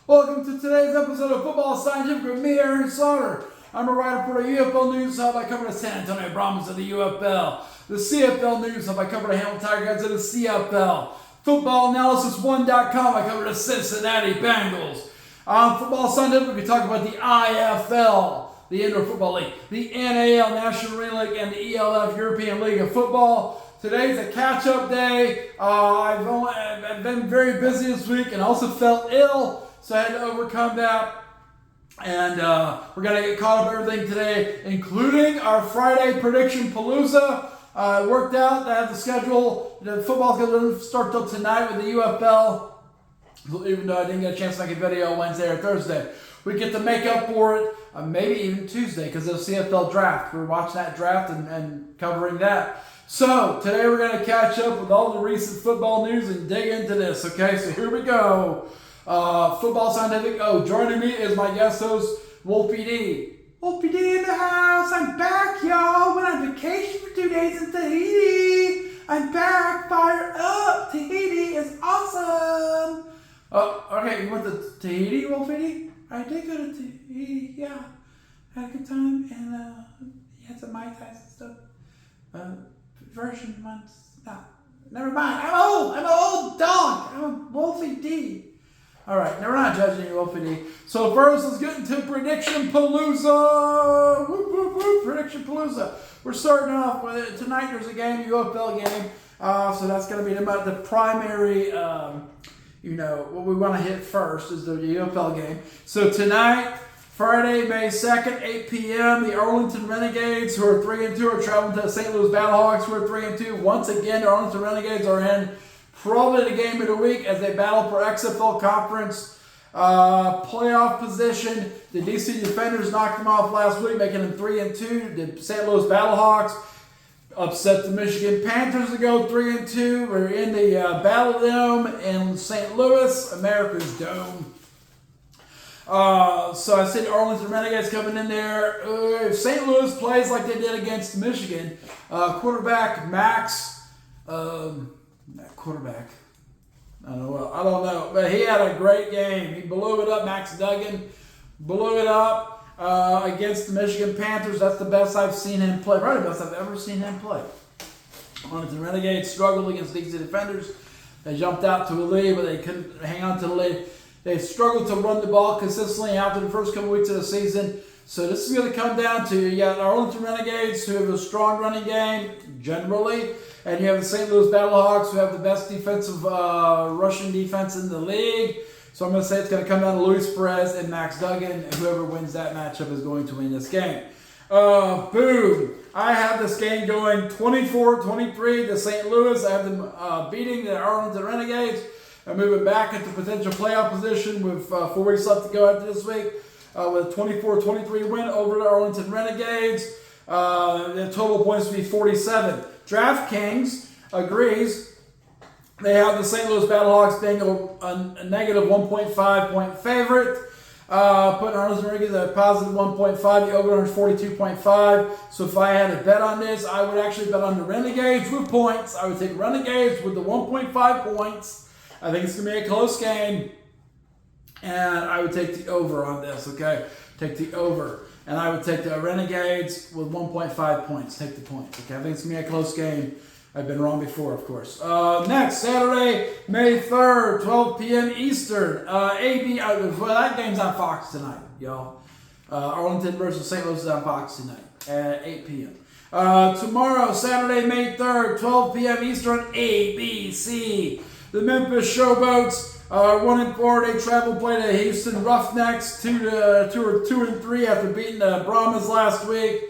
Welcome to today's episode of Football Scientific with me, Aaron Sauter. I'm a writer for the UFL News Hub. I cover the San Antonio Brahmas of the UFL. The CFL News Hub, I cover the Hamilton Tiger-Cats of the CFL. FootballAnalysisOne.com, I cover the Cincinnati Bengals. On Football Scientific, we talk about the IFL, the Indoor Football League, the NAL National Arena League, and the ELF European League of Football. Today's a catch-up day. I've been very busy this week and also felt ill. So I had to overcome that, and we're going to get caught up everything today, including our Friday Prediction-Palooza. Worked out. I have the schedule. The football schedule doesn't start till tonight with the UFL, even though I didn't get a chance to make a video Wednesday or Thursday. We get to make up for it, maybe even Tuesday, because of the CFL draft. We're watching that draft and covering that. So today we're going to catch up with all the recent football news and dig into this. Okay, so here we go. Football Scientific. Joining me is my guest host, Wolfie D. Wolfie D in the house. I'm back, y'all. Went on vacation for 2 days in Tahiti. I'm back. Fire up. Tahiti is awesome. Okay, you went to Tahiti, Wolfie D? I did go to Tahiti, yeah. Had a good time, and had some Mai Tais and stuff. Version ones. No, never mind. I'm an old dog. I'm a Wolfie D. All right, now we're not judging you, Wolfie D. So first, let's get into Prediction-Palooza. Whoop, whoop, whoop, Prediction-Palooza. We're starting off with it. Tonight there's a game, UFL game. So that's going to be the primary, what we want to hit first is the UFL game. So tonight, Friday, May 2nd, 8 p.m., the Arlington Renegades, who are 3-2, are traveling to the St. Louis Battlehawks, who are 3-2. Once again, the Arlington Renegades are in probably the game of the week as they battle for XFL Conference playoff position. The DC Defenders knocked them off last week, making them 3-2. The St. Louis Battlehawks upset the Michigan Panthers to go 3-2. We're in the Battle Dome in St. Louis, America's Dome. So I see the Arlington Renegades coming in there. If St. Louis plays like they did against Michigan, quarterback Max, quarterback, I don't know, but he had a great game. He blew it up. Max Duggan blew it up against the Michigan Panthers. That's the best I've seen him play. Probably the best I've ever seen him play. Arlington Renegades struggled against DC Defenders. They jumped out to a lead, but they couldn't hang on to the lead. They struggled to run the ball consistently after the first couple weeks of the season. So this is going to come down to, you got Arlington Renegades, who have a strong running game, generally, and you have the St. Louis Battlehawks, who have the best defensive rushing defense in the league. So I'm going to say it's going to come down to Luis Perez and Max Duggan, and whoever wins that matchup is going to win this game. Boom. I have this game going 24-23 to St. Louis. I have them beating the Arlington Renegades and moving back into potential playoff position with 4 weeks left to go after this week. With a 24-23 win over the Arlington Renegades. The total points to be 47. DraftKings agrees. They have the St. Louis Battlehawks being a negative 1.5 point favorite. Putting Arlington Renegades at a positive 1.5. The over-under is 42.5. So if I had to bet on this, I would actually bet on the Renegades with points. I would take Renegades with the 1.5 points. I think it's going to be a close game. And I would take the over on this, okay? Take the over. And I would take the Renegades with 1.5 points. Take the points, okay? I think it's going to be a close game. I've been wrong before, of course. Next, Saturday, May 3rd, 12 p.m. Eastern. That game's on Fox tonight, y'all. Arlington versus St. Louis is on Fox tonight at 8 p.m. Tomorrow, Saturday, May 3rd, 12 p.m. Eastern, ABC. The Memphis Showboats. 1-4, they play the Houston Roughnecks, 2-3 after beating the Brahmas last week.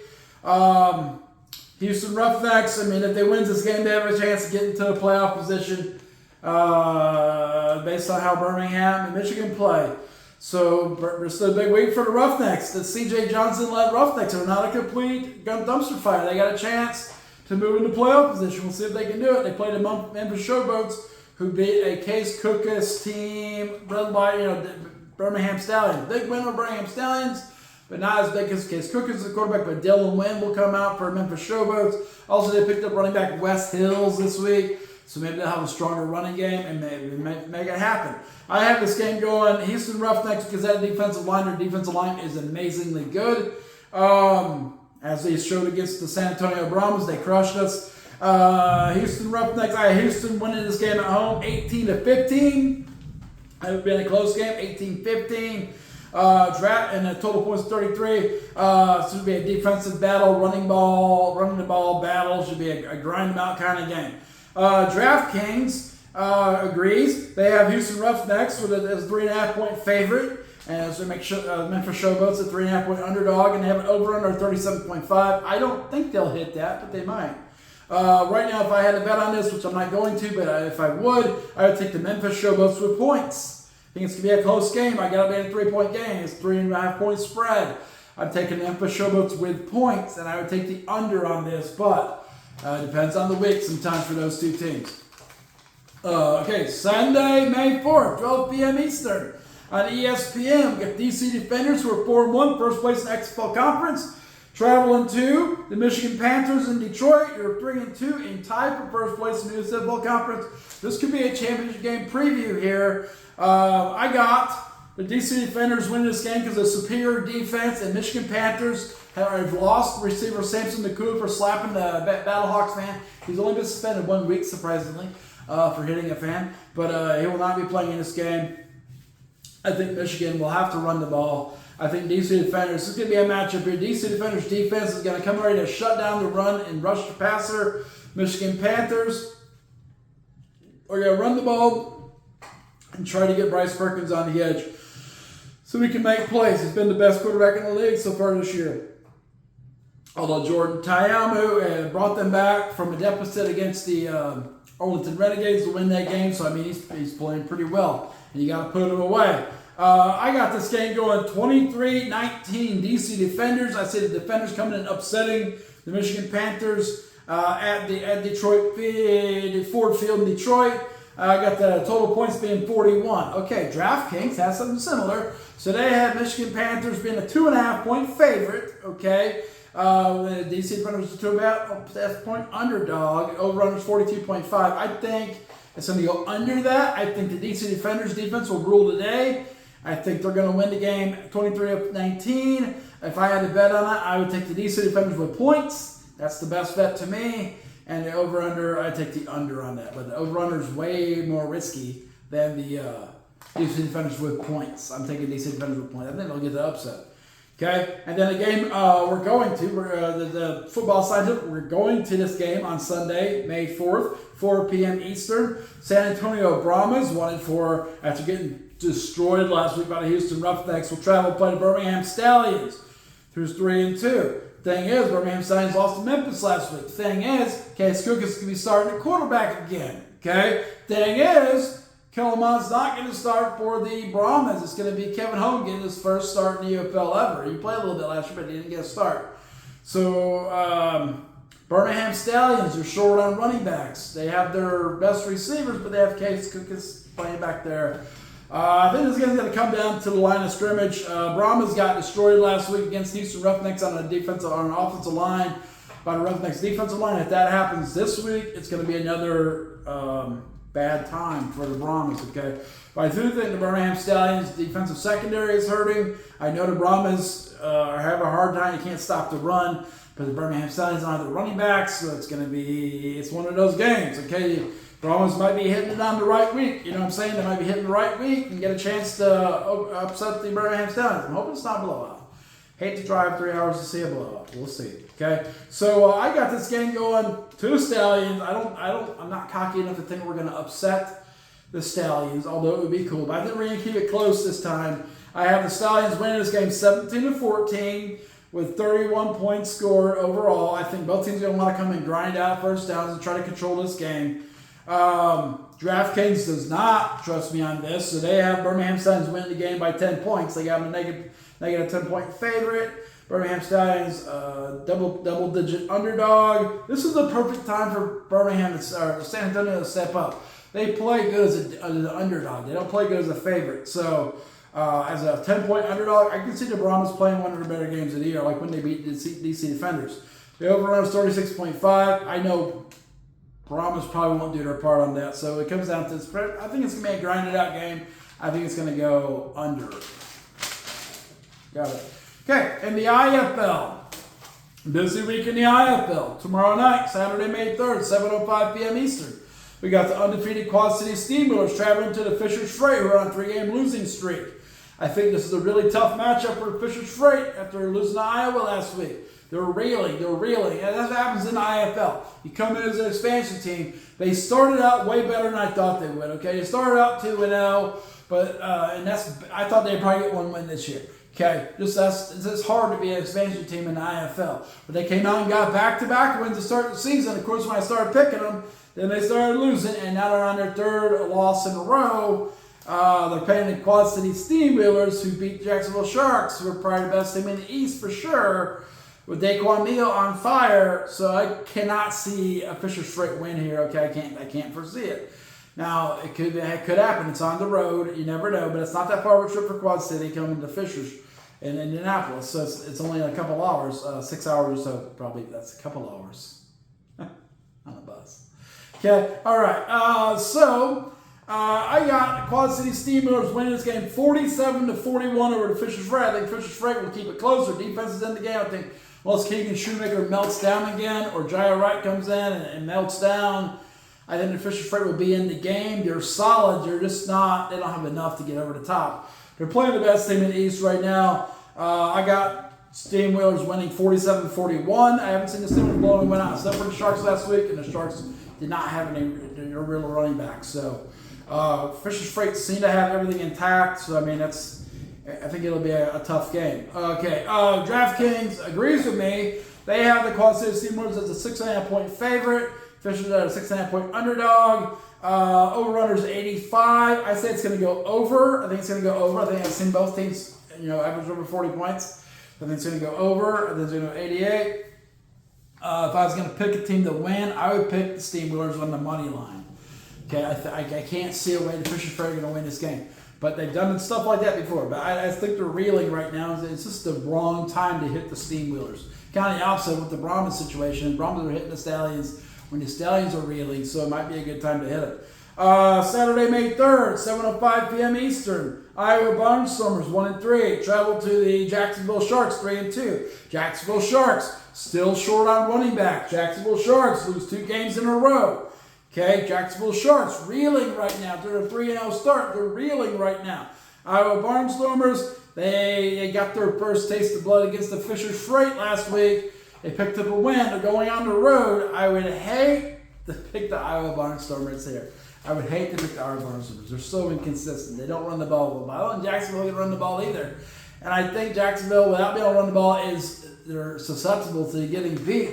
Houston Roughnecks, if they win this game, they have a chance to get into a playoff position based on how Birmingham and Michigan play. So it's a big week for the Roughnecks. The C.J. Johnson-led Roughnecks are not a complete dumpster fire. They got a chance to move into playoff position. We'll see if they can do it. They played the Memphis Showboats, who beat a Case Cookus team led by Birmingham Stallions. Big win over Birmingham Stallions, but not as big as Case Cookus, the quarterback. But Dylan Wynn will come out for Memphis Showboats. Also, they picked up running back Wes Hills this week So maybe they'll have a stronger running game and maybe make it happen. I have this game going Houston Roughnecks because that defensive line, their defensive line is amazingly good. As they showed against the San Antonio Brahmas, they crushed us. Houston Roughnecks, I had Houston winning this game at home 18-15. It would be a close game, 18-15. Draft and the total points 33. So it should be a defensive battle, running the ball battle. Should be a grind them out kind of game. DraftKings agrees. They have Houston Roughnecks with a 3.5-point favorite. And so make sure Memphis Showboats a 3.5-point underdog, and they have an over/under 37.5. I don't think they'll hit that, but they might. Right now, if I had to bet on this, which I'm not going to, but if I would take the Memphis Showboats with points. I think it's going to be a close game. I got it being a 3-point game. It's 3.5-point spread. I'm taking Memphis Showboats with points, and I would take the under on this, but it depends on the week sometimes for those two teams. Okay, Sunday, May 4th, 12 p.m. Eastern. On ESPN, we got DC Defenders, who are 4-1, first place in XFL Conference. Traveling to the Michigan Panthers in Detroit, who are 3-2 in tie for first place in the USFL Conference. This could be a championship game preview here. I got the DC Defenders winning this game because of superior defense, and Michigan Panthers have lost receiver Samson Nakua for slapping the Battlehawks fan. He's only been suspended 1 week, surprisingly, for hitting a fan, but he will not be playing in this game. I think Michigan will have to run the ball. I think DC Defenders, this is going to be a matchup here. DC Defenders defense is going to come ready to shut down the run and rush the passer. Michigan Panthers are going to run the ball and try to get Bryce Perkins on the edge so we can make plays. He's been the best quarterback in the league so far this year. Although Jordan Tayamu brought them back from a deficit against the Arlington Renegades to win that game. So, I mean, he's playing pretty well. And you got to put him away. I got this game going 23-19 DC Defenders. I see the Defenders coming and upsetting the Michigan Panthers at Detroit, Ford Field in Detroit. I got the total points being 41. Okay, DraftKings has something similar. So they have Michigan Panthers being a 2.5-point favorite. Okay, the DC Defenders is a 2.5-point underdog. Over/under 42.5. I think it's going to go under that. I think the DC Defenders defense will rule today. I think they're going to win the game 23-19. If I had to bet on it, I would take the DC Defenders with points. That's the best bet to me. And the over/under, I take the under on that. But the over/under is way more risky than the DC Defenders with points. I'm taking DC Defenders with points. I think they'll get the upset. Okay, and then the game we're going to, the football side of it, we're going to this game on Sunday, May 4th, 4 p.m. Eastern. San Antonio Brahmas, 1-4, after getting destroyed last week by the Houston Roughnecks, will travel to play the Birmingham Stallions, who's 3-2. Thing is, Birmingham Stallions lost to Memphis last week. Thing is, Case Cook is going to be starting at quarterback again. Okay, thing is, Kellermont's not going to start for the Brahmas. It's going to be Kevin Hogan getting his first start in the UFL ever. He played a little bit last year, but he didn't get a start. So, Birmingham Stallions are short on running backs. They have their best receivers, but they have Case Cook is playing back there. I think this game's going to come down to the line of scrimmage. Brahmas got destroyed last week against Houston Roughnecks on an offensive line by the Roughnecks defensive line. If that happens this week, it's going to be another bad time for the Brahmas, okay? But I do think the Birmingham Stallions defensive secondary is hurting. I know the Brahmas have a hard time. You can't stop the run, but the Birmingham Stallions don't have the running backs, so it's one of those games, okay? The Brahmas might be hitting it on the right week. You know what I'm saying? They might be hitting the right week and get a chance to upset the Birmingham Stallions. I'm hoping it's not a blowout. Hate to drive 3 hours to see a blowout. We'll see. Okay, so I got this game going to Stallions. I'm not cocky enough to think we're going to upset the Stallions, although it would be cool. But I think we're going to keep it close this time. I have the Stallions winning this game 17-14 with 31 points scored overall. I think both teams are going to want to come and grind out first downs and try to control this game. DraftKings does not trust me on this, so they have Birmingham Stallions winning the game by 10 points. They got them a negative 10-point favorite. Birmingham Stallions, double-digit underdog. This is the perfect time for San Antonio to step up. They play good as an underdog. They don't play good as a favorite. So, as a 10-point underdog, I can see the Brahmas playing one of the better games of the year, like when they beat the DC Defenders. The over-under is 36.5. I know Brahmas probably won't do their part on that. So it comes down to this. I think it's going to be a grinded out game. I think it's going to go under. Got it. Okay, in the IFL. Busy week in the IFL. Tomorrow night, Saturday, May 3rd, 7:05 p.m. Eastern. We got the undefeated Quad City Steamrollers traveling to the Fisher's Freight, who are on a 3-game losing streak. I think this is a really tough matchup for Fisher's Freight after losing to Iowa last week. They're reeling. And that's what happens in the IFL. You come in as an expansion team. They started out way better than I thought they would. Okay, they started out 2-0, but I thought they'd probably get one win this year. Okay, it's hard to be an expansion team in the IFL. But they came out and got back-to-back wins to start the season. Of course, when I started picking them, then they started losing, and now they're on their third loss in a row. They're playing the Quad City Steamwheelers, who beat Jacksonville Sharks, who are probably the best team in the East for sure, with Daquan Neal on fire. So I cannot see a Fisher's Freight win here. Okay, I can't foresee it. Now, it could happen. It's on the road. You never know, but it's not that far of a trip for Quad City coming to Fisher's in Indianapolis. So it's only a couple hours, 6 hours or so, probably. That's a couple hours on a bus. Okay, all right. I got Quad City Steamrollers winning this game 47-41 over the Fisher's Freight. I think Fisher's Freight will keep it close. Their defense is in the game. I think unless Keegan Shoemaker melts down again or Jaya Wright comes in and melts down, I think the Fisher's Freight will be in the game. They're solid. They're just not, they don't have enough to get over the top. They're playing the best team in the East right now. I got Steamwheelers winning 47-41. I haven't seen the Steamwheelers blow and win out except for the Sharks last week, and the Sharks did not have any real running back. So Fisher's Freight seem to have everything intact. So I mean, I think it'll be a tough game. Okay, DraftKings agrees with me. They have the Quad City Steamrollers as a 6.5-point favorite. Fisher's at a 6.5-point underdog. Over/under is 85. I say it's going to go over. I think it's going to go over. I think I've seen both teams, average over 40 points. I think it's going to go over. I think it's going to go 88. If I was going to pick a team to win, I would pick the Steamwheelers on the money line. Okay, I can't see a way the Fisher's Freight are going to win this game. But they've done stuff like that before. But I think they're reeling right now. It's just the wrong time to hit the Steamwheelers. Kind of the opposite with the Brahmas situation. Brahmas are hitting the Stallions when the Stallions are reeling, so it might be a good time to hit it. Saturday, May 3rd, 7:05 p.m. Eastern. Iowa Barnstormers 1-3 travel to the Jacksonville Sharks 3-2. Jacksonville Sharks still short on running back. Jacksonville Sharks lose 2 games in a row. Okay, Jacksonville Sharks reeling right now. They're a 3-0 start. They're reeling right now. Iowa Barnstormers, they got their first taste of blood against the Fisher's Freight last week. They picked up a win. They're going on the road. I would hate to pick the Iowa Barnstormers here. I would hate to pick the Iowa Barnstormers. They're so inconsistent. They don't run the ball well. I don't think Jacksonville can run the ball either. And I think Jacksonville, without being able to run the ball, they're susceptible to getting beat,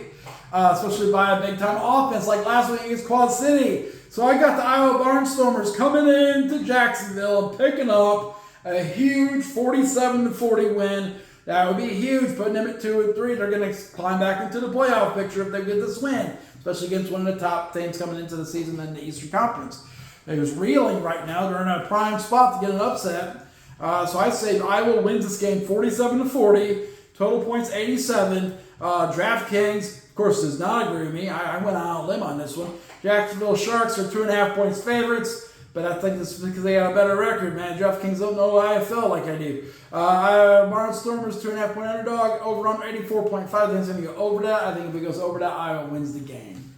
especially by a big-time offense like last week against Quad City. So I got the Iowa Barnstormers coming into Jacksonville and picking up a huge 47-40 win. That would be huge, putting them at 2-3. They're going to climb back into the playoff picture if they get this win, especially against one of the top teams coming into the season in the Eastern Conference. They're just reeling right now. They're in a prime spot to get an upset. So I say Iowa wins this game 47-40. Total points 87. DraftKings, of course, does not agree with me. I went out on a limb on this one. Jacksonville Sharks are 2.5 points favorites. But I think this is because they got a better record, man. DraftKings don't know IFL like I do. Barnstormers, 2.5-point underdog. Over on 84.5. I think it's going to go over that. I think if it goes over that, Iowa wins the game.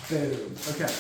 Boom. Okay.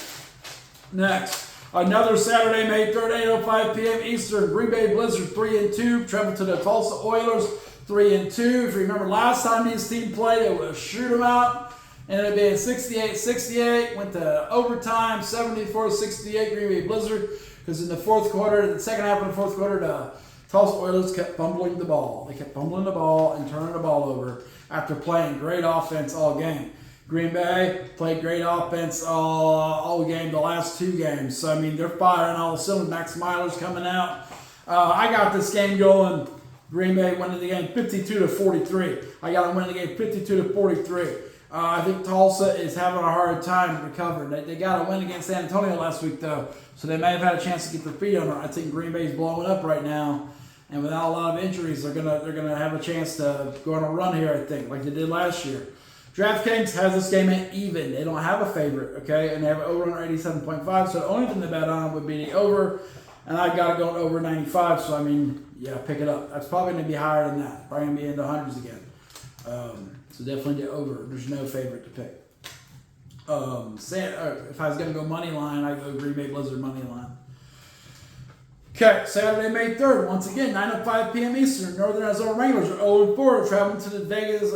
Next. Another Saturday, May 3rd, 8:05 p.m. Eastern. Green Bay Blizzard 3-2. Travel to the Tulsa Oilers 3-2. If you remember last time these teams played, it was shoot 'em out. Ended up being 68-68, went to overtime, 74-68 Green Bay Blizzard, because in the fourth quarter, the second half of the fourth quarter, the Tulsa Oilers kept fumbling the ball. They kept fumbling the ball and turning the ball over after playing great offense all game. Green Bay played great offense all game, the last 2 games. So, I mean, they're firing all the cylinders. Max Miller's coming out. I got this game going. Green Bay winning the game 52-43. I got them winning the game 52-43. I think Tulsa is having a hard time recovering. They got a win against San Antonio last week, though, so they may have had a chance to get their feet under. I think Green Bay's blowing up right now, and without a lot of injuries, they're gonna have a chance to go on a run here. I think, like they did last year. DraftKings has this game at even. They don't have a favorite, okay? And they have over under 87.5. So the only thing to bet on would be the over. And I got it going over 95. So, I mean, yeah, pick it up. That's probably going to be higher than that. Probably going to be in the hundreds again. So definitely the over. There's no favorite to pick. If I was going to go money line, I'd go Green Bay Blizzard money line. Okay, Saturday, May 3rd. Once again, 9:05 p.m. Eastern. Northern Arizona Wranglers are 0-4, traveling to the Vegas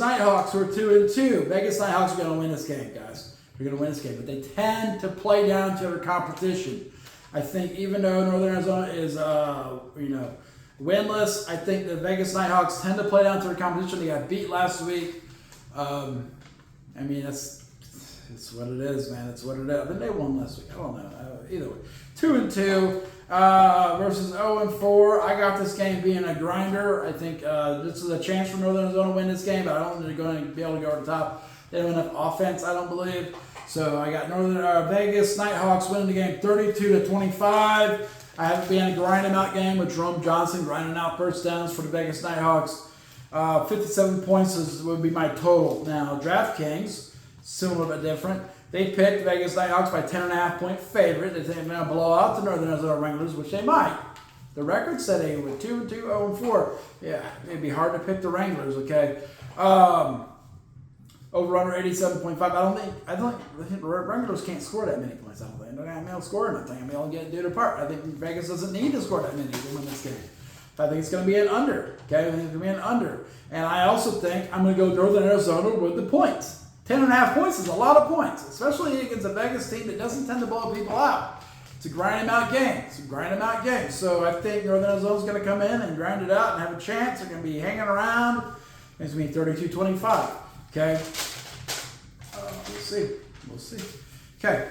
Nighthawks, who are 2-2. Vegas Nighthawks are going to win this game, guys. They're going to win this game, but they tend to play down to their competition. I think even though Northern Arizona is, winless, I think the Vegas Nighthawks tend to play down to their competition. They got beat last week. I mean, it's what it is, man. It's what it is. I think they won last week. I don't know. Either way. 2-2 versus 0-4. I got this game being a grinder. I think this is a chance for Northern Arizona to win this game, but I don't think they're going to be able to go over the top. They don't have enough offense, I don't believe. So I got Vegas Nighthawks winning the game 32-25. I have it being a grinding out game with Jerome Johnson grinding out first downs for the Vegas Nighthawks. 57 points would be my total. Now, DraftKings, similar but different. They picked Vegas Nighthawks by 10.5-point favorite. They think they're going to blow out the Northern Arizona Wranglers, which they might. The record said they were 2-2, 0-4. Yeah, it'd be hard to pick the Wranglers, okay? Over under 87.5. I don't think the Wranglers can't score that many points. I don't think they're going to score nothing. I mean, they'll get do their part. I think Vegas doesn't need to score that many to win this game. I think it's going to be an under. Okay, I think it's going to be an under. And I also think I'm going to go Northern Arizona with the points. 10.5 points is a lot of points, especially against a Vegas team that doesn't tend to blow people out. It's a grind them out game. So I think Northern Arizona's going to come in and grind it out and have a chance. They're going to be hanging around. It's going to be 32-25. Okay. We'll see. Okay.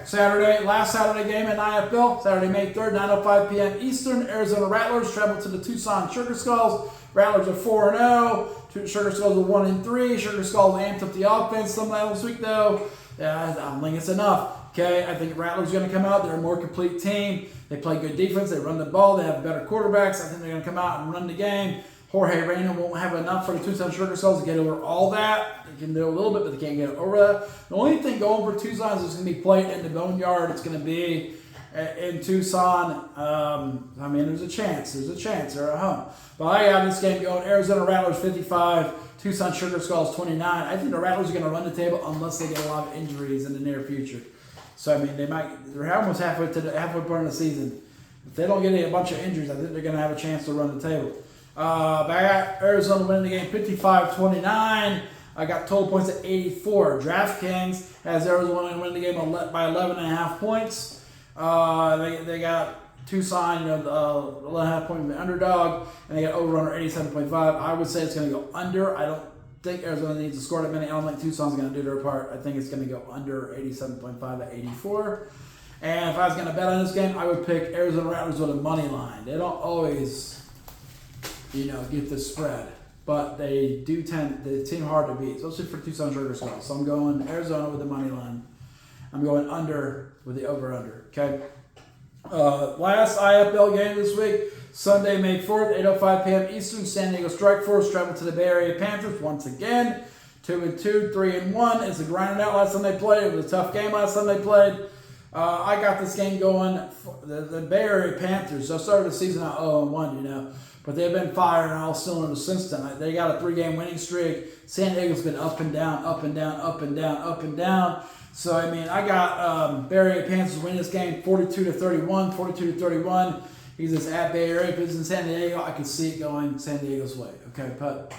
Last Saturday game in IFL. Saturday, May 3rd, 9:05 p.m. Eastern. Arizona Rattlers travel to the Tucson Sugar Skulls. Rattlers are 4-0. Sugar Skulls are 1-3. Sugar Skulls amped up the offense some last week, though. I don't think it's enough. Okay, I think Rattlers are going to come out. They're a more complete team. They play good defense. They run the ball. They have better quarterbacks. I think they're going to come out and run the game. Jorge Reyna won't have enough for the Tucson Sugar Skulls to get over all that. They can do a little bit, but they can't get over that. The only thing going for Tucson is it's going to be played in the Boneyard. It's going to be in Tucson. I mean, there's a chance. They're at home. But I have this game going Arizona Rattlers 55, Tucson Sugar Skulls 29. I think the Rattlers are going to run the table unless they get a lot of injuries in the near future. So, I mean, they're almost halfway point of the season. If they don't get a bunch of injuries, I think they're going to have a chance to run the table. But I got Arizona winning the game 55-29. I got total points at 84. DraftKings has Arizona winning the game by 11.5 points. They got Tucson, 11.5 point underdog, and they got over under 87.5. I would say it's going to go under. I don't think Arizona needs to score that many. I don't think Tucson's going to do their part. I think it's going to go under 87.5 at 84. And if I was going to bet on this game, I would pick Arizona Rattlers with a money line. They don't always, get the spread, but they seem hard to beat, especially for Tucson Sugar Skulls. So I'm going Arizona with the money line. I'm going under with the over-under, okay? Last IFL game this week, Sunday, May 4th, 8:05 p.m. Eastern. San Diego Strike Force travel to the Bay Area Panthers once again. 2-2, 3-1. It's a grinding out last time they played. It was a tough game last time they played. I got this game going for the Bay Area Panthers. So I started the season at 0-1, but they've been firing all cylinders since then. They got a 3-game winning streak. San Diego's been up and down, up and down, up and down, up and down. So, I mean, I got Bay Area Panthers winning this game 42-31, 42-31. He's just at Bay Area. If it's in San Diego, I can see it going San Diego's way. Okay, but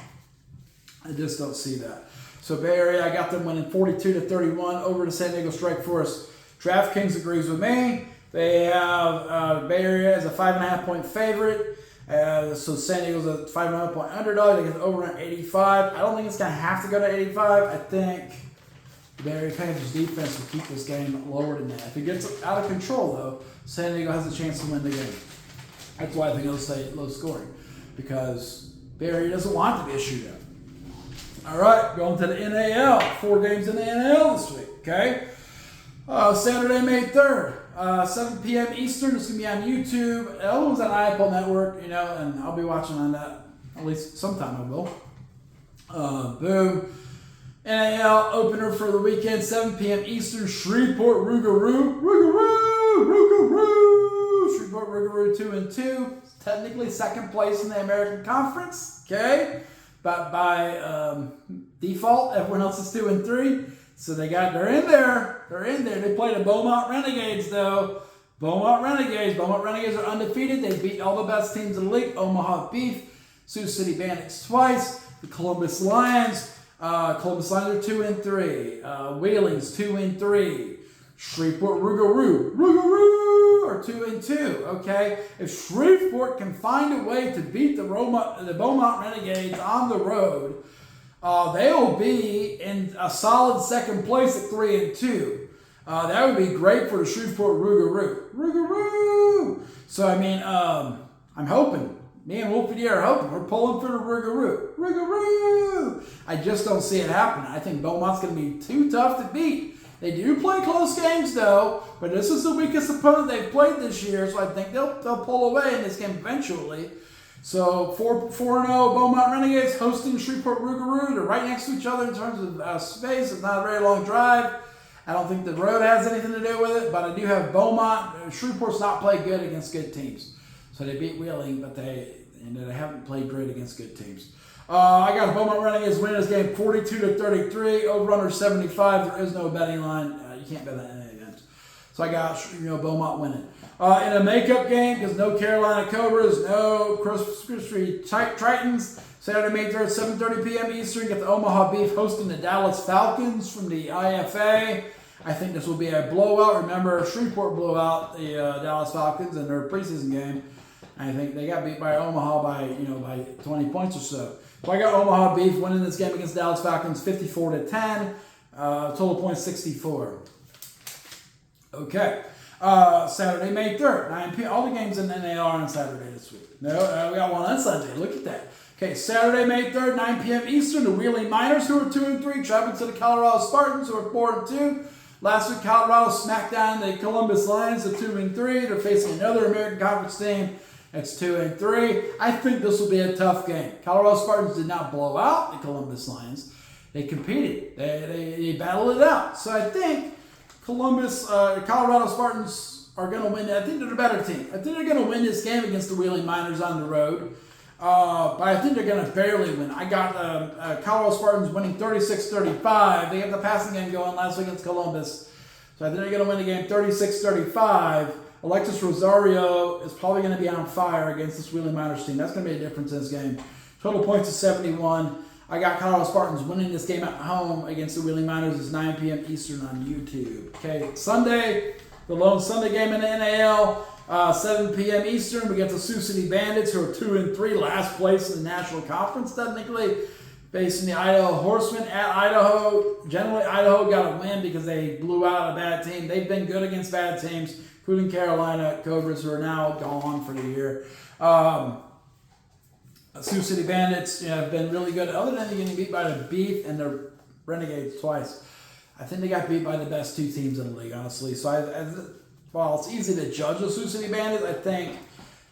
I just don't see that. So, Bay Area, I got them winning 42-31 over the San Diego Strike Force. DraftKings agrees with me. They have Bay Area as a 5.5 point favorite. So San Diego's a 5.5 point underdog. They get over at 85. I don't think it's going to have to go to 85. I think the Bay Area Panthers defense will keep this game lower than that. If it gets out of control, though, San Diego has a chance to win the game. That's why I think it'll stay low scoring, because Bay Area doesn't want it to be a shootout. All right, going to the NAL. 4 games in the NAL this week, okay? Saturday, May 3rd, 7 p.m. Eastern. It's going to be on YouTube. The other one's on IFL Network, and I'll be watching on that. At least sometime I will. Boom. NAL opener for the weekend, 7 p.m. Eastern, Shreveport, Rougarou. Shreveport, Rougarou 2-2. Technically second place in the American Conference, okay? But by default, everyone else is 2-3. So they're in there. They're in there. They play the Beaumont Renegades, though. Beaumont Renegades are undefeated. They beat all the best teams in the league. Omaha Beef, Sioux City Bandits twice. The Columbus Lions. Columbus Lions are 2-3. Wheelings 2-3. Shreveport Rougarou are 2-2. Okay, if Shreveport can find a way to beat the Beaumont Renegades on the road, they will be in a solid second place at 3-2. That would be great for the Shreveport Rougarou. So I mean, I'm hoping. Me and Wolfie are hoping. We're pulling for the Rougarou. I just don't see it happening. I think Beaumont's going to be too tough to beat. They do play close games, though, but this is the weakest opponent they've played this year, so I think they'll pull away in this game eventually. So 4-0 Beaumont Renegades hosting Shreveport Rougarou. They're right next to each other in terms of space. It's not a very long drive. I don't think the road has anything to do with it, but I do have Beaumont. Shreveport's not played good against good teams. So they beat Wheeling, but they haven't played great against good teams. I got Beaumont Renegades winning this game 42-33, over under 75. There is no betting line. You can't bet on any event. So I got Beaumont winning. In a makeup game, because no Carolina Cobras, no Christie Tritons. Saturday, May 3rd, 7:30 p.m. Eastern. Get the Omaha Beef hosting the Dallas Falcons from the IFA. I think this will be a blowout. Remember, Shreveport blew out the Dallas Falcons in their preseason game. I think they got beat by Omaha by 20 points or so. So I got Omaha Beef winning this game against Dallas Falcons 54-10. Total points 64. Okay. Saturday, May 3rd, 9 p.m. All the games in the NAL are on Saturday this week. No, we got one on Sunday. Look at that. Okay, Saturday, May 3rd, 9 p.m. Eastern. The Wheeling Miners, who are 2-3, traveling to the Colorado Spartans, who are 4-2. Last week, Colorado smacked down the Columbus Lions at 2-3. They're facing another American Conference team. It's 2-3. I think this will be a tough game. Colorado Spartans did not blow out the Columbus Lions. They competed. They battled it out. So I think Colorado Spartans are going to win. I think they're the better team. I think they're going to win this game against the Wheeling Miners on the road. But I think they're going to barely win. I got Colorado Spartans winning 36-35. They have the passing game going last week against Columbus. So I think they're going to win the game 36-35. Alexis Rosario is probably going to be on fire against this Wheeling Miners team. That's going to be a difference in this game. Total points is 71. I got Colorado Spartans winning this game at home against the Wheeling Miners. It's 9 p.m. Eastern on YouTube. Okay, Sunday, the lone Sunday game in the NAL, 7 p.m. Eastern. We get the Sioux City Bandits, who are 2-3, last place in the National Conference technically, facing the Idaho Horsemen at Idaho. Generally, Idaho got a win because they blew out a bad team. They've been good against bad teams, including Carolina Cobras, who are now gone for the year. Sioux City Bandits have been really good. Other than getting beat by the Beef and the Renegades twice, I think they got beat by the best two teams in the league, honestly. So, while it's easy to judge the Sioux City Bandits, I think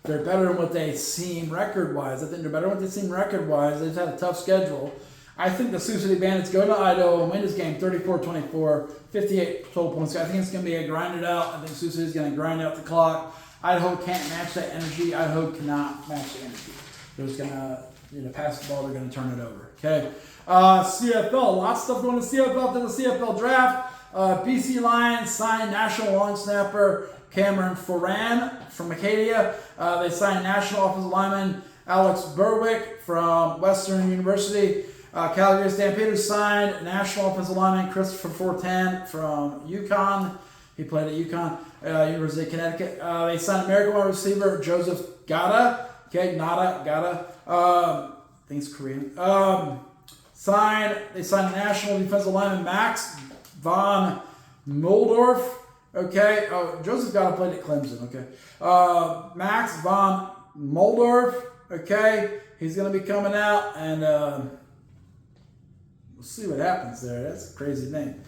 they're better than what they seem record-wise. They've had a tough schedule. I think the Sioux City Bandits go to Idaho and win this game 34-24, 58 total points. I think it's going to be a grinded out. I think Sioux City is going to grind out the clock. Idaho can't match that energy. Idaho cannot match the energy. They're just going to pass the ball. They're going to turn it over. Okay. CFL. Lots of stuff going to CFL to the CFL draft. BC Lions signed national long snapper Cameron Foran from Acadia. They signed national offensive lineman Alex Berwick from Western University. Calgary Stampeders signed national offensive lineman Christopher Fortin from UConn. He played at UConn, University of Connecticut. They signed American wide receiver Joseph Gata. Okay, Gata. I think it's Korean. They signed national defensive lineman Max von Muldorf. Okay. Joseph Gata played at Clemson. Okay. Max von Muldorf. Okay. He's going to be coming out, and we'll see what happens there. That's a crazy name.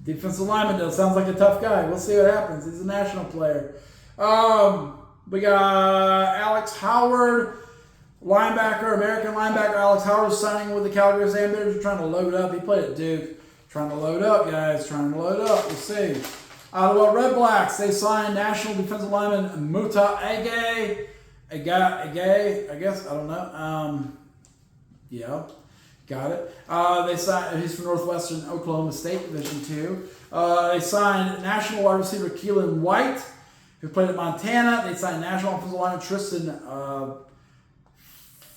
Defensive lineman, though, sounds like a tough guy. We'll see what happens. He's a national player. We got Alex Howard. Linebacker, American linebacker Alex Howard signing with the Calgary Stampeders. They're trying to load up. He played at Duke. Trying to load up, guys. Trying to load up. We'll see. Ottawa Red Blacks. They signed national defensive lineman Muta Ege. I guess. I don't know. Yeah. Got it. They signed. He's from Northwestern Oklahoma State Division II. They signed national wide receiver Keelan White, who played at Montana. They signed national offensive lineman Tristan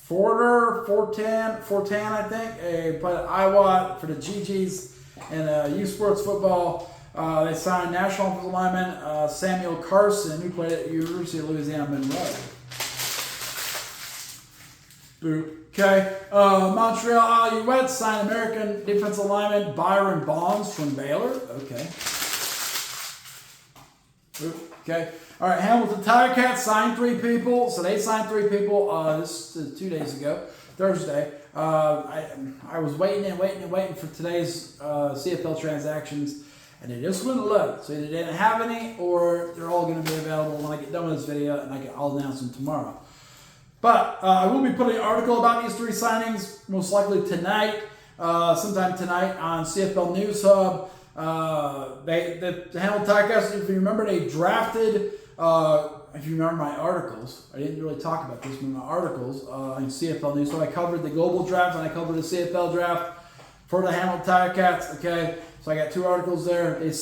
Fortan, I think. He played at Iowa for the GGs in youth sports football. They signed national offensive lineman Samuel Carson, who played at University of Louisiana Monroe. Boop. Okay. Montreal Alouettes signed American defensive lineman Byron Bonds from Baylor. Okay. Boop. Okay. All right. Hamilton Tiger Cats signed 3 people. So they signed 3 people this 2 days ago, Thursday. I was waiting for today's CFL transactions, and they just wouldn't load. So they didn't have any, or they're all going to be available when I get done with this video, and I'll announce them tomorrow. But I will be putting an article about these 3 signings, most likely tonight, sometime tonight on CFL News Hub. The Hamilton Ticats, if you remember, they drafted, if you remember my articles, I didn't really talk about this in my articles in CFL News. So I covered the global draft and I covered the CFL draft for the Hamilton Ticats. Okay, so I got 2 articles there. They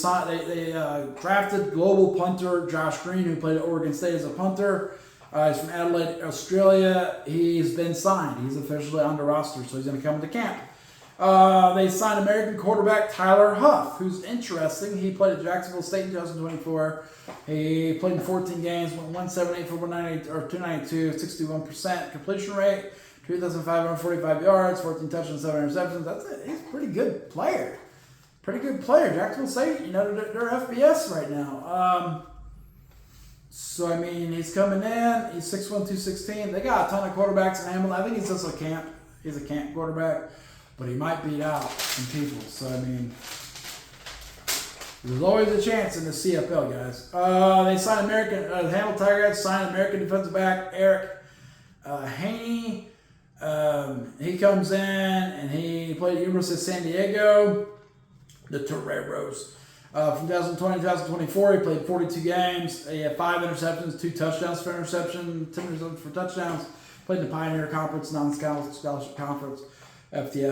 drafted global punter Josh Green, who played at Oregon State as a punter. He's from Adelaide, Australia. He's been signed. He's officially on the roster, so he's going to come into camp. They signed American quarterback Tyler Huff, who's interesting. He played at Jacksonville State in 2024. He played in 14 games, went 178 for 190 or 292, 61% completion rate, 2,545 yards, 14 touchdowns, 7 interceptions. He's a pretty good player. Jacksonville State, they're FBS right now. So, I mean, he's coming in. He's 6'1", 216. They got a ton of quarterbacks in Hamilton. I think he's just a camp. He's a camp quarterback. But he might beat out some people. So, I mean, there's always a chance in the CFL, guys. They signed Hamilton Tigers signed American defensive back Eric Haney. He comes in, and he played at the University of San Diego, the Toreros. From 2020 to 2024, he played 42 games. He had 5 interceptions, 2 touchdowns for interception, 10 interceptions for touchdowns. Played in the Pioneer Conference, non-scholarship conference, FTS. He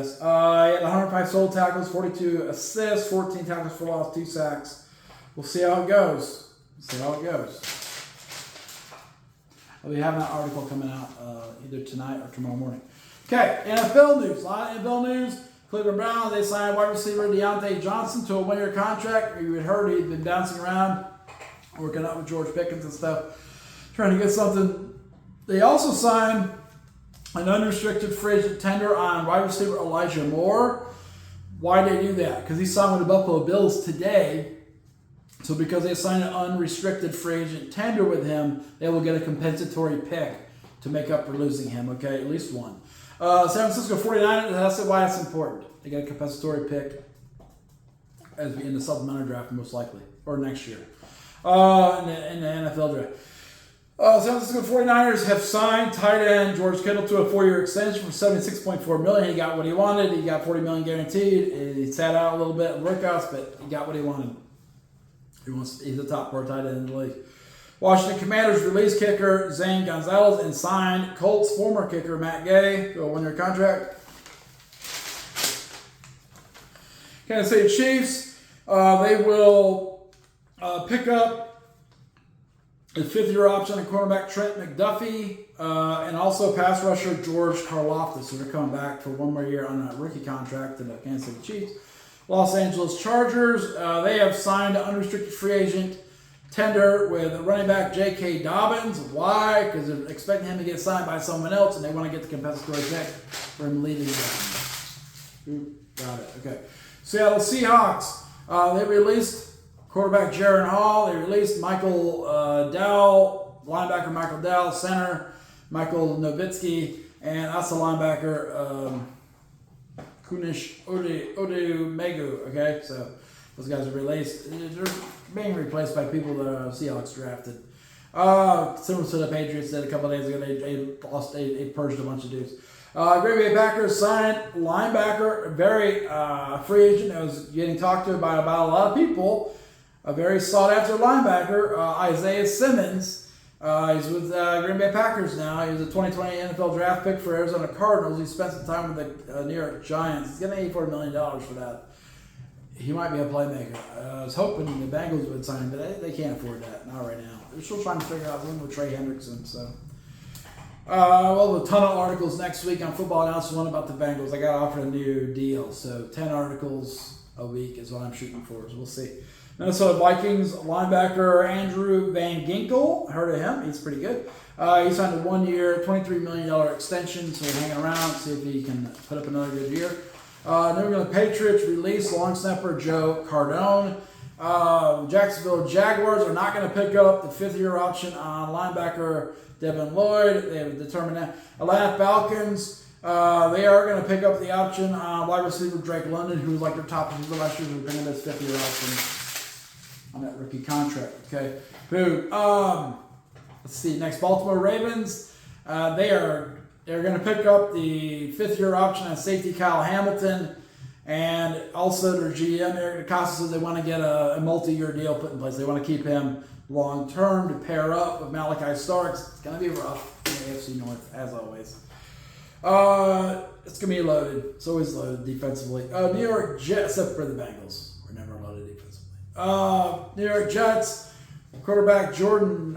had 105 solo tackles, 42 assists, 14 tackles for loss, 2 sacks. We'll see how it goes. I'll be having that article coming out either tonight or tomorrow morning. Okay, NFL news. A lot of NFL news. Cleveland Browns, they signed wide receiver Deontay Johnson to a 1-year contract. You had heard he'd been bouncing around, working out with George Pickens and stuff, trying to get something. They also signed an unrestricted free agent tender on wide receiver Elijah Moore. Why did they do that? Because he signed with the Buffalo Bills today. So because they signed an unrestricted free agent tender with him, they will get a compensatory pick to make up for losing him, okay? At least one. San Francisco 49ers, that's why it's important. They get a compensatory pick as in the supplementary draft, most likely, or next year, in the NFL draft. San Francisco 49ers have signed tight end George Kittle to a 4-year extension for $76.4 million. He got what he wanted. He got $40 million guaranteed. He sat out a little bit in workouts, but he got what he wanted. He's a top 4 tight end in the league. Washington Commanders released kicker Zane Gonzalez and signed Colts former kicker Matt Gay to a 1-year contract. Kansas City Chiefs, they will pick up a 5th-year option on cornerback Trent McDuffie and also pass rusher George Karlaftis. So they're coming back for 1 more year on a rookie contract to the Kansas City Chiefs. Los Angeles Chargers, they have signed an unrestricted free agent tender with running back J.K. Dobbins. Why? Because they're expecting him to get signed by someone else, and they want to get the compensatory pick for him leaving them. Got it. Okay. Seattle Seahawks. They released quarterback Jaron Hall. They released Michael Dowell, linebacker Michael Dowell, center Michael Novitsky, and that's the linebacker Kunish Odumegu. Okay, so those guys are released. They're being replaced by people that Seahawks drafted. Similar to the Patriots did a couple of days ago. They purged a bunch of dudes. Green Bay Packers signed linebacker, very free agent that was getting talked to about a lot of people. A very sought-after linebacker, Isaiah Simmons. He's with Green Bay Packers now. He was a 2020 NFL draft pick for Arizona Cardinals. He spent some time with the New York Giants. He's getting $84 million for that. He might be a playmaker. I was hoping the Bengals would sign him, but they can't afford that. Not right now. They're still trying to figure out something with Trey Hendrickson. So, we'll have a ton of articles next week on Football Announced, one about the Bengals. I got offered a new deal, so 10 articles a week is what I'm shooting for. So we'll see. Minnesota Vikings linebacker Andrew Van Ginkel. Heard of him? He's pretty good. He signed a 1-year, $23 million extension, so we're hanging around, see if he can put up another good year. New England Patriots released long snapper Joe Cardone. Jacksonville Jaguars are not going to pick up the 5th-year option on linebacker Devin Lloyd. They have determined that. Atlanta Falcons, they are going to pick up the option on wide receiver Drake London, who was like their top receiver last year, who's bringing this 5th-year option on that rookie contract. Okay. Boom. Let's see. Next, Baltimore Ravens. They're going to pick up the 5th-year option on safety Kyle Hamilton, and also their GM Eric DeCosta says they want to get a multi-year deal put in place. They want to keep him long-term to pair up with Malachi Starks. It's going to be rough in the AFC North, as always. It's going to be loaded. It's always loaded defensively. New York Jets, except for the Bengals. We're never loaded defensively. New York Jets quarterback Jordan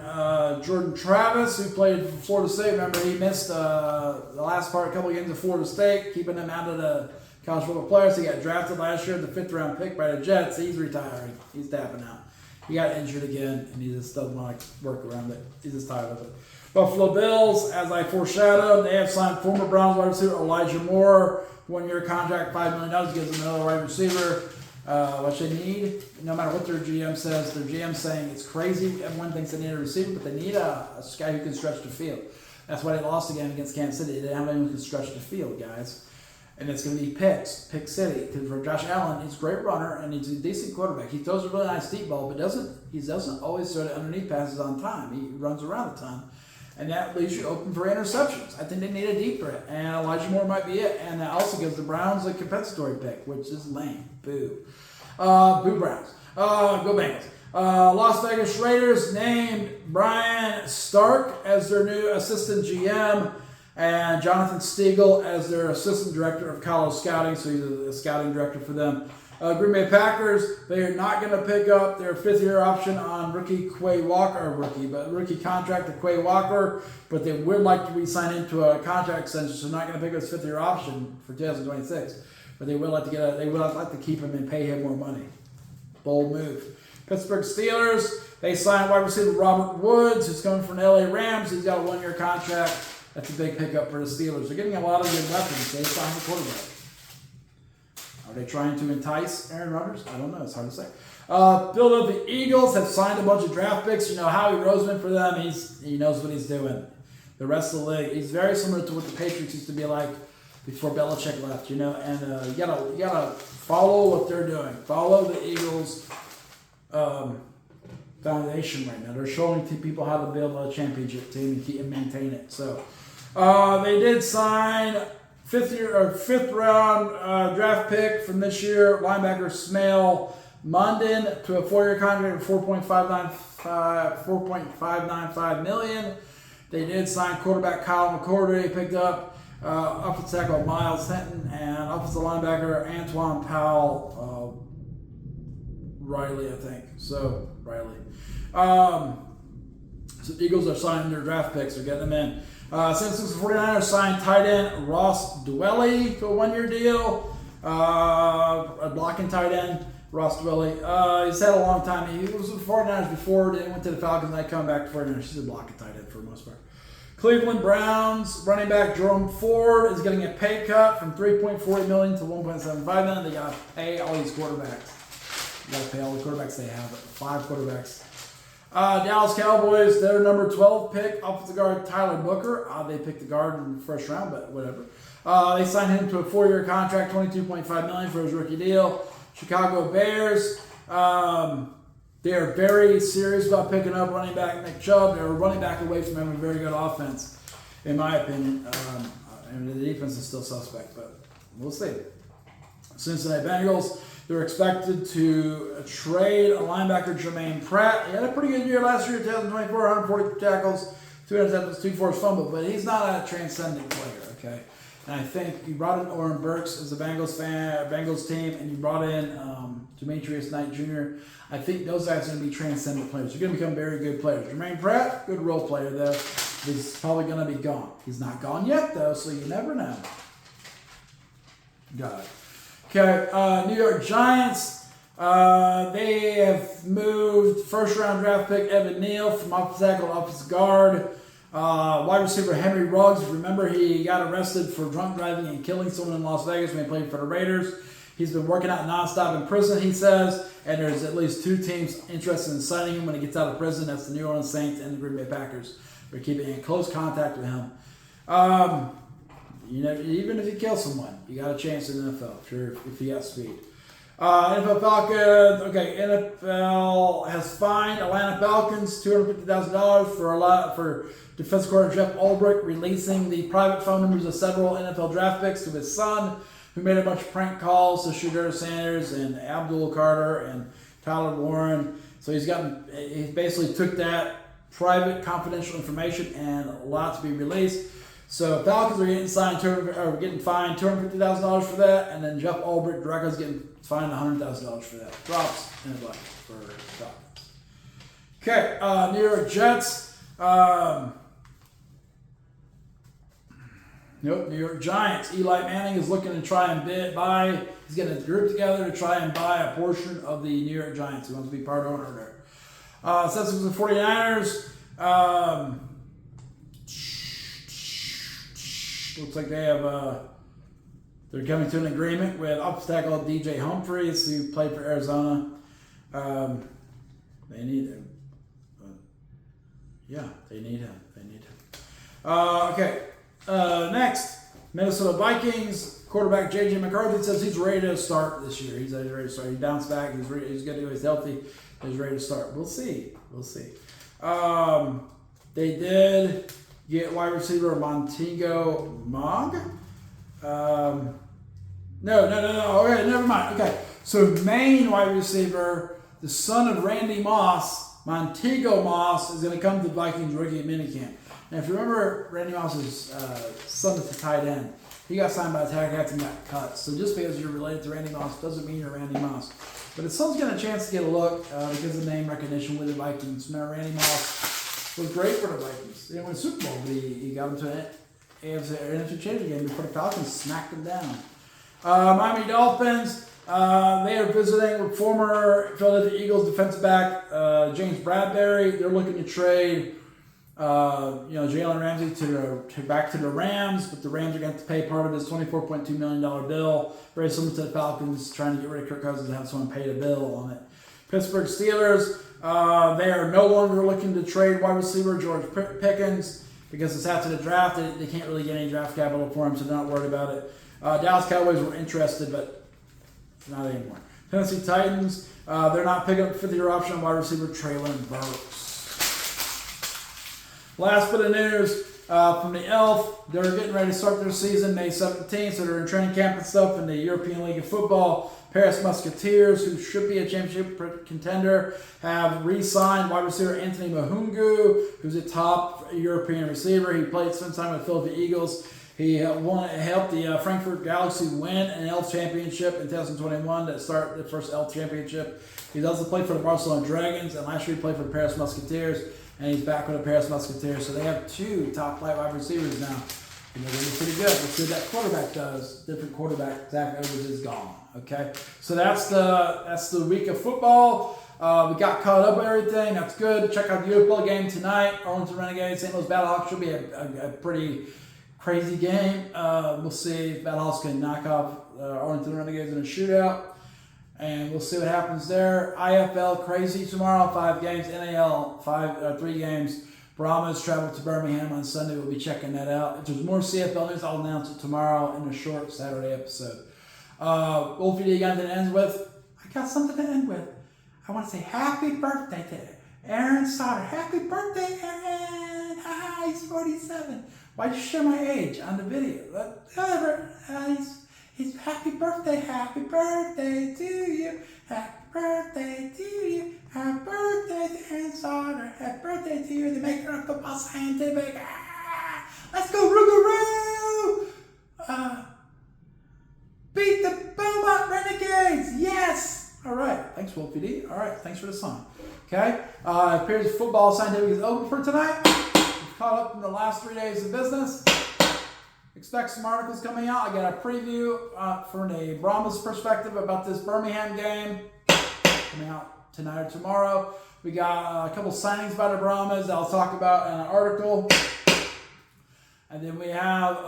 Travis, who played for Florida State. Remember, he missed the last part, a couple of games of Florida State, keeping him out of the college football players. He got drafted last year, the 5th-round pick by the Jets. He's retiring. He's tapping out. He got injured again, and he just doesn't want to work around it. He's just tired of it. Buffalo Bills, as I foreshadowed, they have signed former Browns wide receiver Elijah Moore, 1-year contract, $5 million, gives them another wide receiver. What they need, no matter what their GM says, their GM saying it's crazy. Everyone thinks they need a receiver, but they need a guy who can stretch the field. That's why they lost again against Kansas City. They didn't have anyone who can stretch the field, guys. And it's going to be Pick City. Because for Josh Allen, he's a great runner and he's a decent quarterback. He throws a really nice deep ball, but he doesn't always throw the underneath passes on time. He runs around a ton. And that leaves you open for interceptions. I think they need a deep threat. And Elijah Moore might be it. And that also gives the Browns a compensatory pick, which is lame. Boo. Boo Browns. Go Bengals. Las Vegas Raiders named Brian Stark as their new assistant GM and Jonathan Stiegel as their assistant director of college scouting. So he's a scouting director for them. Green Bay Packers, they are not going to pick up their 5th-year option on rookie Quay Walker, rookie contract to Quay Walker, but they would like to re-sign him to a contract extension, so they're not going to pick up his 5th-year option for 2026. But they would like to keep him and pay him more money. Bold move. Pittsburgh Steelers, they signed wide receiver Robert Woods, who's coming from the LA Rams. He's got a 1-year contract. That's a big pickup for the Steelers. They're getting a lot of good weapons. They signed the quarterback. Are they trying to entice Aaron Rodgers? I don't know. It's hard to say. Philadelphia Eagles have signed a bunch of draft picks. You know, Howie Roseman for them, he knows what he's doing. The rest of the league, he's very similar to what the Patriots used to be like before Belichick left, you know. And you gotta follow what they're doing. Follow the Eagles' foundation right now. They're showing people how to build a championship team and maintain it. So they did sign 5th round draft pick from this year, linebacker Smail Munden, to a 4-year contract of $4.595 million. They did sign quarterback Kyle McCord. They picked up offensive tackle Miles Hinton and offensive linebacker Antoine Powell Riley, I think. So Riley. So the Eagles are signing their draft picks. They're getting them in. San Francisco 49ers signed tight end Ross Dwelley to a 1-year deal. A blocking tight end, Ross Dwelley. He's had a long time. He was with the 49ers before. Then went to the Falcons. And they come back to 49ers. He's a blocking tight end for the most part. Cleveland Browns running back Jerome Ford is getting a pay cut from $3.40 million to $1.75 million. They got to pay all these quarterbacks. You got to pay all the quarterbacks they have. 5 quarterbacks. Dallas Cowboys, their number 12 pick, offensive guard Tyler Booker. They picked the guard in the first round, but whatever. They signed him to a 4-year contract, $22.5 million for his rookie deal. Chicago Bears, They are very serious about picking up running back Nick Chubb. They're a running back away from having a very good offense, in my opinion. And the defense is still suspect, but we'll see. Cincinnati Bengals, they're expected to trade a linebacker, Jermaine Pratt. He had a pretty good year last year, 2024, 140 tackles, 2 interceptions, 2 forced fumbles, but he's not a transcendent player, okay? And I think you brought in Oren Burks as a Bengals team, and you brought in Demetrius Knight Jr. I think those guys are going to be transcendent players. They're going to become very good players. Jermaine Pratt, good role player though. He's probably going to be gone. He's not gone yet though, so you never know. Got it. Okay, New York Giants. They have moved first-round draft pick Evan Neal from offensive tackle to offensive guard. Wide receiver Henry Ruggs. Remember, he got arrested for drunk driving and killing someone in Las Vegas when he played for the Raiders. He's been working out nonstop in prison, he says, and there's at least 2 teams interested in signing him when he gets out of prison. That's the New Orleans Saints and the Green Bay Packers. They're keeping in close contact with him. Even if you kill someone, you got a chance in the NFL if you got speed. NFL Falcons. Okay, NFL has fined Atlanta Falcons $250,000 for defensive coordinator Jeff Ulbrich releasing the private phone numbers of several NFL draft picks to his son, who made a bunch of prank calls to Shedeur Sanders and Abdul Carter and Tyler Warren. So he basically took that private confidential information and allowed it to be released. So Falcons are getting fined $250,000 for that, and then Jeff Ulbrich directly is getting fined $100,000 for that. Drops in the bucket for Falcons. Okay, New York Jets. New York Giants. Eli Manning is looking to try and buy. He's getting a group together to try and buy a portion of the New York Giants. He wants to be part owner there. Celtics and 49ers. Looks like they have. They're coming to an agreement with offensive tackle DJ Humphries, who played for Arizona. They need him. They need him. Okay. Next, Minnesota Vikings quarterback J.J. McCarthy says he's ready to start this year. He's ready to start. He bounced back. He's good to go. He's healthy. He's ready to start. We'll see. They did get wide receiver Montego Mogg. No. Okay, never mind. Okay, so Maine wide receiver, the son of Randy Moss, Montego Moss, is going to come to the Vikings rookie minicamp. Now, if you remember, Randy Moss's son is the tight end. He got signed by the Tiger Cats and got cut. So just because you're related to Randy Moss doesn't mean you're Randy Moss. But his son's getting a chance to get a look because of name recognition with the Vikings. Now, Randy Moss was great for the Vikings. They didn't win the Super Bowl, but he got them to an NFC Championship game before the Falcons smacked them down. Miami Dolphins, they are visiting with former Philadelphia Eagles defensive back James Bradbury. They're looking to trade Jalen Ramsey back to the Rams, but the Rams are going to have to pay part of his $24.2 million bill, very similar to the Falcons trying to get rid of Kirk Cousins and have someone pay the bill on it. Pittsburgh Steelers, they are no longer looking to trade wide receiver George Pickens because it's after the draft. They can't really get any draft capital for him, so they're not worried about it. Dallas Cowboys were interested, but not anymore. Tennessee Titans, they're not picking up the 5th-year option on wide receiver Traylon Burks. Last bit of news from the ELF. They're getting ready to start their season May 17th, so they're in training camp and stuff in the European League of Football. Paris Musketeers, who should be a championship contender, have re-signed wide receiver Anthony Mahungu, who's a top European receiver. He played some time with the Philadelphia Eagles. He helped the Frankfurt Galaxy win an ELF championship in 2021 to start the first ELF championship. He's also played for the Barcelona Dragons, and last year he played for the Paris Musketeers, and he's back with the Paris Musketeers. So they have 2 top-flight wide receivers now. And they're going to be pretty good. We'll see what that quarterback does. Different quarterback. Zach Edwards is gone. Okay, so that's the week of football. We got caught up with everything. That's good. Check out the UFL game tonight. Arlington Renegades, St. Louis Battlehawks should be a pretty crazy game. We'll see if Battlehawks can knock off Arlington Renegades in a shootout. And we'll see what happens there. IFL crazy tomorrow. 5 games. NAL 3 games. Brahmas travel to Birmingham on Sunday. We'll be checking that out. If there's more CFL news, I'll announce it tomorrow in a short Saturday episode. Wolfie, do you got anything to end with? I got something to end with. I want to say happy birthday to Aaron Sauter. Happy birthday, Aaron. He's 47. Why'd you share my age on the video? Whatever. He's happy birthday to you. Happy birthday to you. Happy birthday to Aaron Sauter. Happy birthday to you, the maker of football scientific. Let's go, Rougarou! Beat the Beaumont Renegades! Yes! All right. Thanks, Wolfie D. All right. Thanks for the song. Okay. It appears football scientific is open for tonight. We've caught up in the last 3 days of business. Expect some articles coming out. I got a preview from a Brahmas perspective about this Birmingham game coming out tonight or tomorrow. We got a couple signings by the Brahmas that I'll talk about in an article. And then we have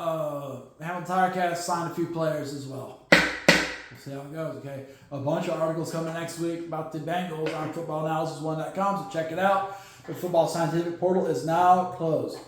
Hamilton Tirecast signed a few players as well. We'll see how it goes, okay? A bunch of articles coming next week about the Bengals on footballanalysis1.com, so check it out. The Football Scientific portal is now closed.